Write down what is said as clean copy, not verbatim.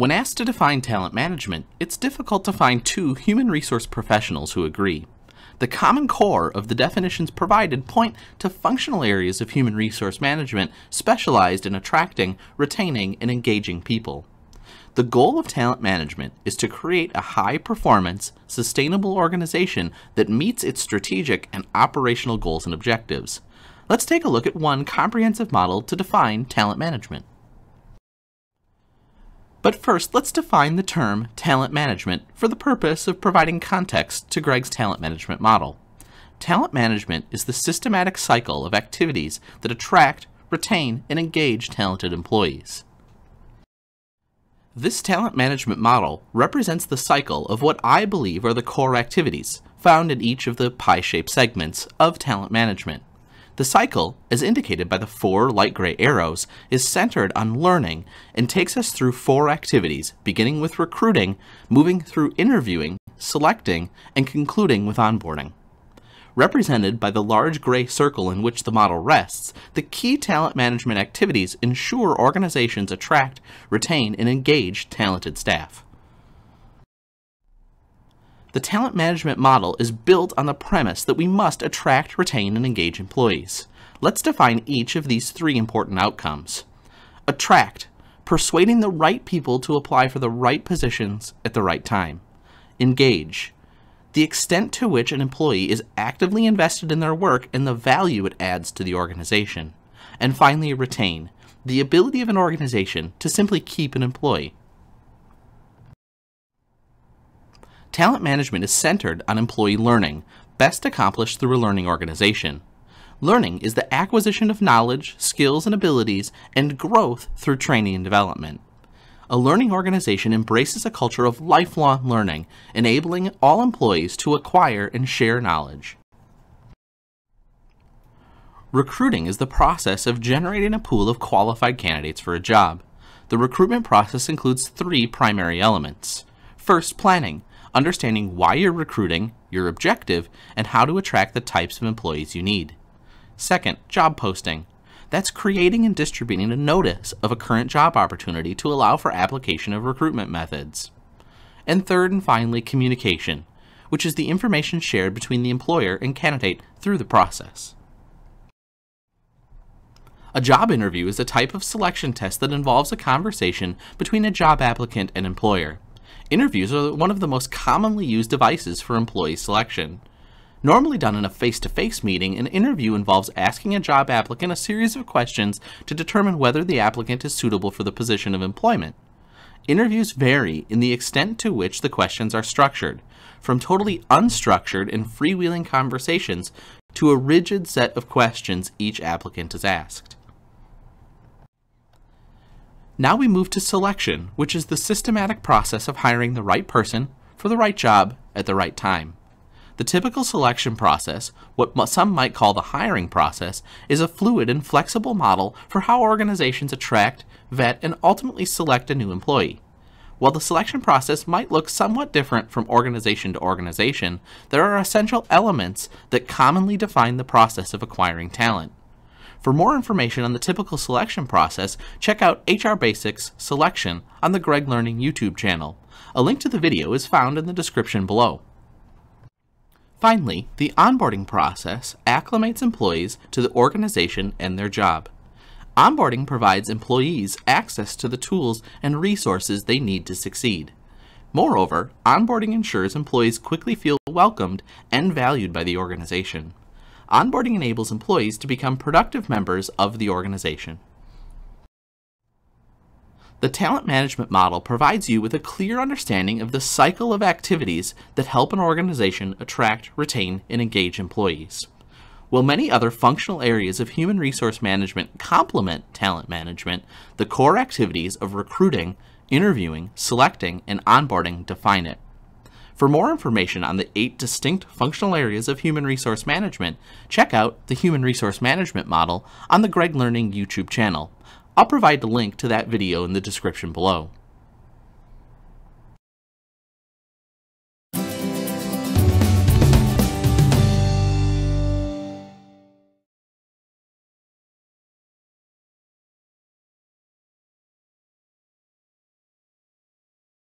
When asked to define talent management, it's difficult to find two human resource professionals who agree. The common core of the definitions provided point to functional areas of human resource management specialized in attracting, retaining, and engaging people. The goal of talent management is to create a high-performance, sustainable organization that meets its strategic and operational goals and objectives. Let's take a look at one comprehensive model to define talent management. But first, let's define the term talent management for the purpose of providing context to GREGG's talent management model. Talent management is the systematic cycle of activities that attract, retain, and engage talented employees. This talent management model represents the cycle of what I believe are the core activities found in each of the pie-shaped segments of talent management. The cycle, as indicated by the 4 light gray arrows, is centered on learning and takes us through 4 activities, beginning with recruiting, moving through interviewing, selecting, and concluding with onboarding. Represented by the large gray circle in which the model rests, the key talent management activities ensure organizations attract, retain, and engage talented staff. The talent management model is built on the premise that we must attract, retain, and engage employees. Let's define each of these 3 important outcomes. Attract, persuading the right people to apply for the right positions at the right time. Engage, the extent to which an employee is actively invested in their work and the value it adds to the organization. And finally, retain, the ability of an organization to simply keep an employee. Talent management is centered on employee learning, best accomplished through a learning organization. Learning is the acquisition of knowledge, skills, and abilities, and growth through training and development. A learning organization embraces a culture of lifelong learning, enabling all employees to acquire and share knowledge. Recruiting is the process of generating a pool of qualified candidates for a job. The recruitment process includes 3 primary elements. First, planning. Understanding why you're recruiting, your objective, and how to attract the types of employees you need. Second, job posting. That's creating and distributing a notice of a current job opportunity to allow for application of recruitment methods. And third and finally, communication, which is the information shared between the employer and candidate through the process. A job interview is a type of selection test that involves a conversation between a job applicant and employer. Interviews are one of the most commonly used devices for employee selection. Normally done in a face-to-face meeting, an interview involves asking a job applicant a series of questions to determine whether the applicant is suitable for the position of employment. Interviews vary in the extent to which the questions are structured, from totally unstructured and freewheeling conversations to a rigid set of questions each applicant is asked. Now we move to selection, which is the systematic process of hiring the right person for the right job at the right time. The typical selection process, what some might call the hiring process, is a fluid and flexible model for how organizations attract, vet, and ultimately select a new employee. While the selection process might look somewhat different from organization to organization, there are essential elements that commonly define the process of acquiring talent. For more information on the typical selection process, check out HR Basics Selection on the GREGG Learning YouTube channel. A link to the video is found in the description below. Finally, the onboarding process acclimates employees to the organization and their job. Onboarding provides employees access to the tools and resources they need to succeed. Moreover, onboarding ensures employees quickly feel welcomed and valued by the organization. Onboarding enables employees to become productive members of the organization. The talent management model provides you with a clear understanding of the cycle of activities that help an organization attract, retain, and engage employees. While many other functional areas of human resource management complement talent management, the core activities of recruiting, interviewing, selecting, and onboarding define it. For more information on the 8 distinct functional areas of human resource management, check out the Human Resource Management Model on the GREGG Learning YouTube channel. I'll provide the link to that video in the description below.